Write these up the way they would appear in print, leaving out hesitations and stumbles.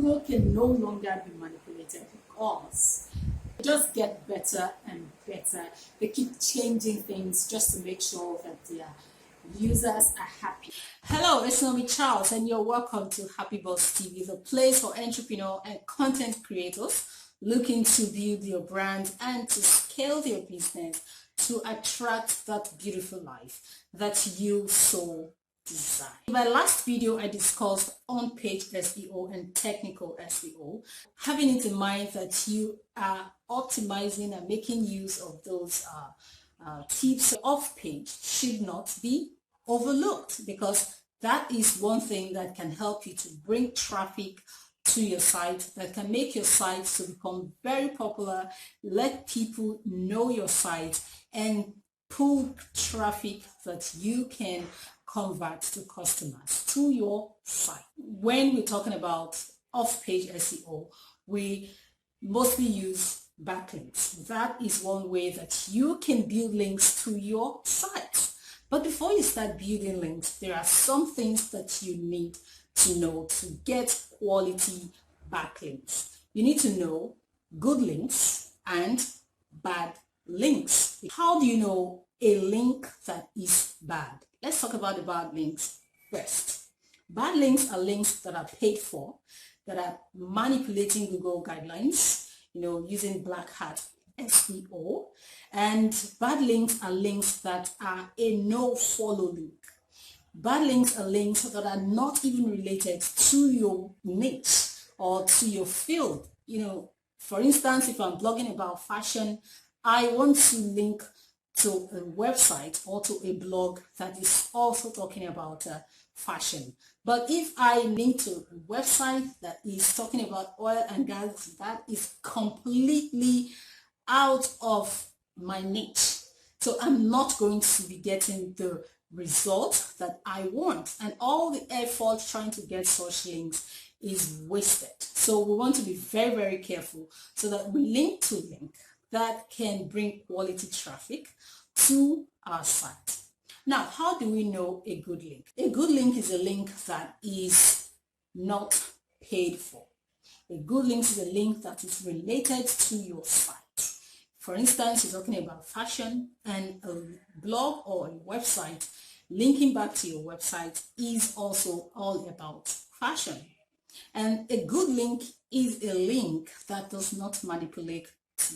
Google can no longer be manipulated because they just get better and better. They keep changing things just to make sure that their users are happy. Hello, it's Naomi Charles, and you're welcome to Happy Boss TV, the place for entrepreneur and content creators looking to build your brand and to scale their business to attract that beautiful life that you so desire. In my last video, I discussed on-page SEO and technical SEO, having it in mind that you are optimizing and making use of those tips. Off-page should not be overlooked, because that is one thing that can help you to bring traffic to your site, that can make your site to become very popular, let people know your site, and pull traffic that you can convert to customers to your site. When we're talking about off-page SEO, we mostly use backlinks. That is one way that you can build links to your site. But before you start building links, there are some things that you need to know to get quality backlinks. You need to know good links and bad links. How do you know a link that is bad? Let's talk about the bad links first. Bad links are links that are paid for, that are manipulating Google guidelines, using black hat SEO. And bad links are links that are a no-follow link. Bad links are links that are not even related to your niche or to your field. For instance, if I'm blogging about fashion, I want to link to a website or to a blog that is also talking about fashion. But if I link to a website that is talking about oil and gas, that is completely out of my niche. So I'm not going to be getting the result that I want. And all the effort trying to get such links is wasted. So we want to be very, very careful so that we link to link that can bring quality traffic to our site. Now, how do we know a good link? A good link is a link that is not paid for. A good link is a link that is related to your site. For instance, you're talking about fashion, and a blog or a website linking back to your website is also all about fashion. And a good link is a link that does not manipulate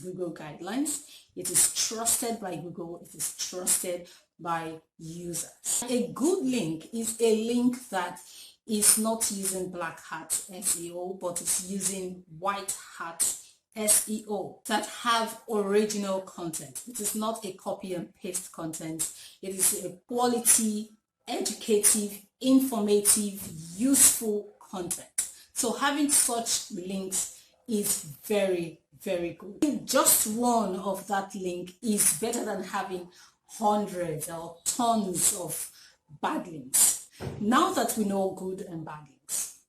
Google guidelines. It is trusted by Google. It is trusted by users. A good link is a link that is not using black hat SEO, but is using white hat SEO, that have original content. It is not a copy and paste content. It is a quality, educative, informative, useful content. So having such links is very, very good. Just one of that link is better than having hundreds or tons of bad links. Now that we know good and bad links,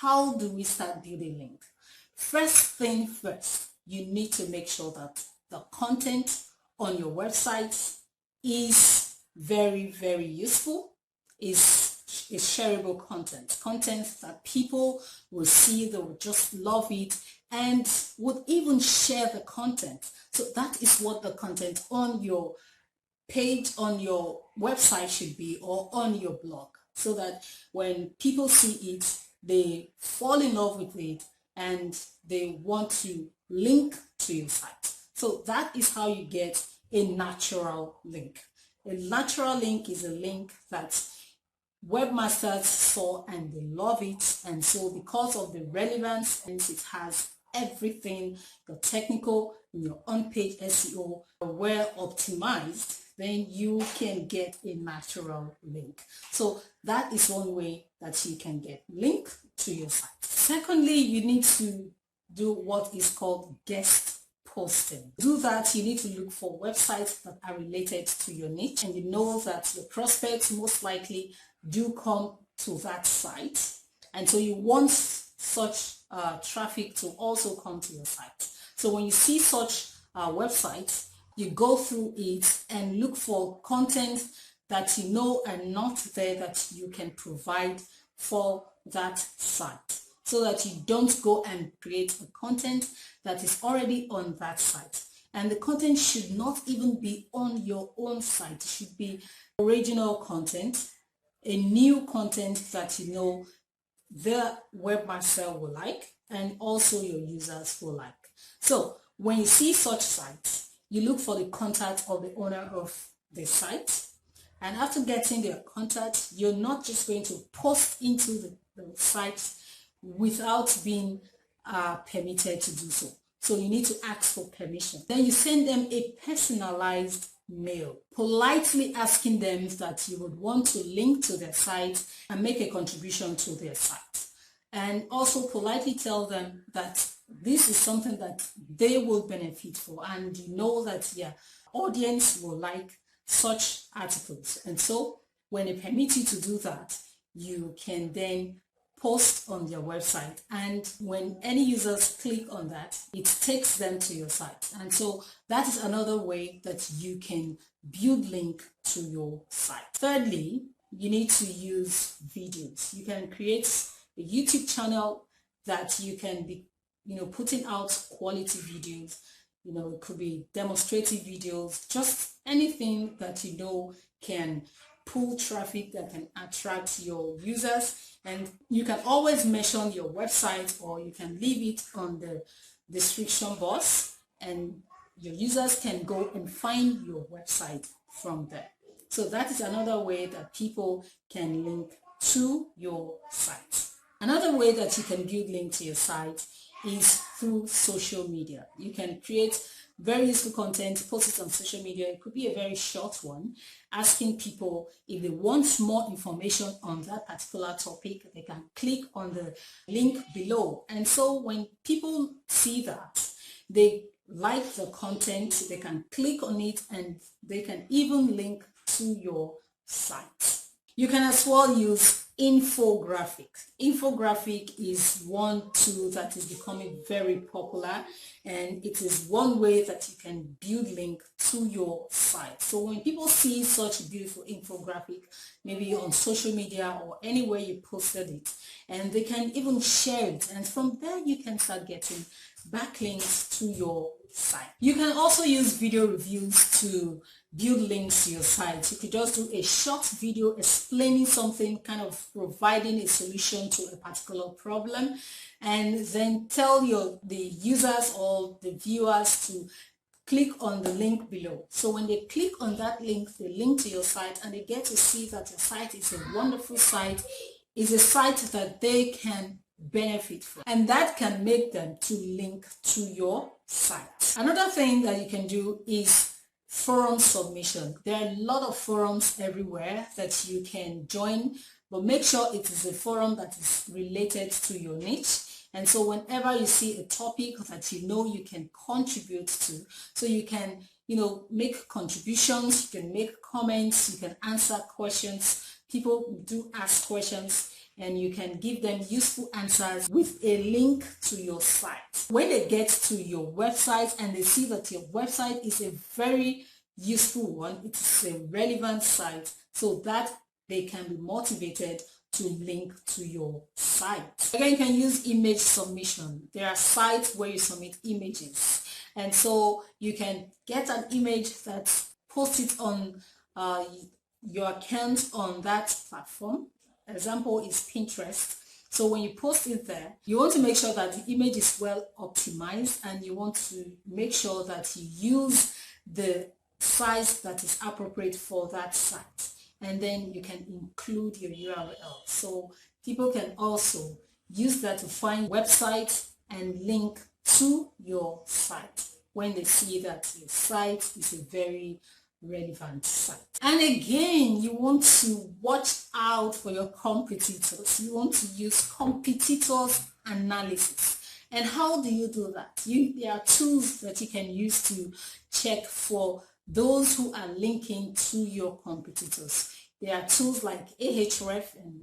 how do we start building links? First thing first, you need to make sure that the content on your website is very, very useful, is shareable content that people will see, they will just love it and would even share the content. So that is what the content on your page, on your website should be, or on your blog, so that when people see it, they fall in love with it and they want to link to your site. So that is how you get a natural link. A natural link is a link that webmasters saw and they love it, and so because of the relevance, and it has everything, the technical, your on-page SEO are well optimized, then you can get a natural link. So that is one way that you can get link to your site. Secondly, you need to do what is called guest posting. To do that, you need to look for websites that are related to your niche, and you know that your prospects most likely do come to that site, and so you want such traffic to also come to your site. So when you see such websites, you go through it and look for content that you know are not there that you can provide for that site. so that you don't go and create a content that is already on that site. And the content should not even be on your own site. It should be original content, a new content that you know the webmaster will like and also your users will like. So when you see such sites, you look for the contact of the owner of the site. And after getting their contact, you're not just going to post into the site without being permitted to do so. So you need to ask for permission. Then you send them a personalized mail, politely asking them that you would want to link to their site and make a contribution to their site. And also politely tell them that this is something that they will benefit for, and you know that their audience will like such articles. And so when they permit you to do that, you can then post on their website, and when any users click on that, it takes them to your site. And so that is another way that you can build link to your site. Thirdly, you need to use videos. You can create a YouTube channel that you can be putting out quality videos. It could be demonstrative videos, just anything that you know can pull traffic, that can attract your users. And you can always mention your website, or you can leave it on the description box, and your users can go and find your website from there. So that is another way that people can link to your site. Another way that you can build link to your site is through social media. You can create very useful content, post it on social media. It could be a very short one, asking people if they want more information on that particular topic, they can click on the link below. And so when people see that, they like the content, they can click on it, and they can even link to your site. You can as well use Infographic. Infographic is one tool that is becoming very popular, and it is one way that you can build link to your site. So when people see such a beautiful infographic, maybe on social media or anywhere you posted it, and they can even share it, and from there you can start getting backlinks to your site. You can also use video reviews to build links to your site. You could just do a short video explaining something, kind of providing a solution to a particular problem, and then tell the users or the viewers to click on the link below. So when they click on that link, they link to your site, and they get to see that your site is a wonderful site, is a site that they can benefit from, and that can make them to link to your site. Another thing that you can do is forum submission. There are a lot of forums everywhere that you can join, but make sure it is a forum that is related to your niche. And so whenever you see a topic that you know you can contribute to, so you can make contributions, you can make comments, you can answer questions. People do ask questions, and you can give them useful answers with a link to your site. When they get to your website and they see that your website is a very useful one, it is a relevant site, so that they can be motivated to link to your site. Again, you can use image submission. There are sites where you submit images, and so you can get an image that post it on your account on that platform. Example is Pinterest. So when you post it there, you want to make sure that the image is well optimized, and you want to make sure that you use the size that is appropriate for that site. And then you can include your URL. So people can also use that to find websites and link to your site when they see that your site is a very relevant site. And again, you want to watch out for your competitors. You want to use competitors analysis. And how do you do that? There are tools that you can use to check for those who are linking to your competitors. There are tools like Ahref and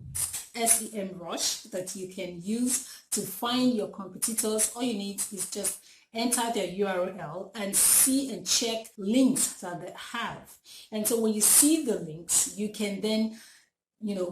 SEMrush that you can use to find your competitors. All you need is just enter their URL and see and check links that they have. And so when you see the links, you can then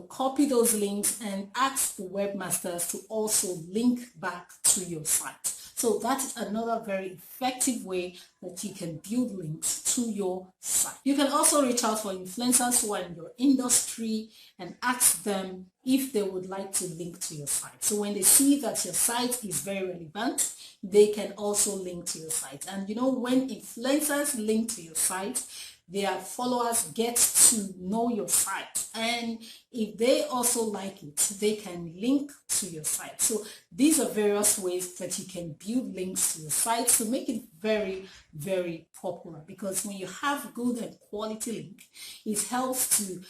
copy those links and ask the webmasters to also link back to your site. So that's another very effective way that you can build links to your site. You can also reach out for influencers who are in your industry and ask them if they would like to link to your site. So when they see that your site is very relevant, they can also link to your site. And when influencers link to your site, their followers get to know your site, and if they also like it, they can link to your site. So these are various ways that you can build links to your site to make it very, very popular, because when you have good and quality link, it helps to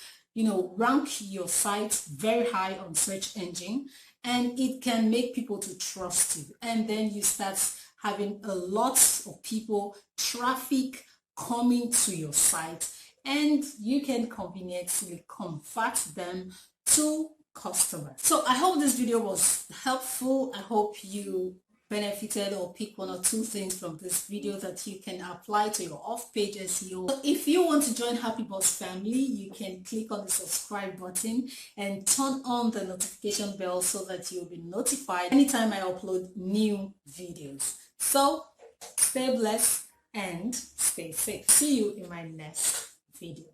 rank your site very high on search engine, and it can make people to trust you, and then you start having a lot of people, traffic coming to your site, and you can conveniently convert them to customers. So I hope this video was helpful. I hope you benefited or pick one or two things from this video that you can apply to your off-page SEO. So if you want to join Happy Boss family, you can click on the subscribe button and turn on the notification bell so that you'll be notified anytime I upload new videos. So stay blessed and stay safe. See you in my next video.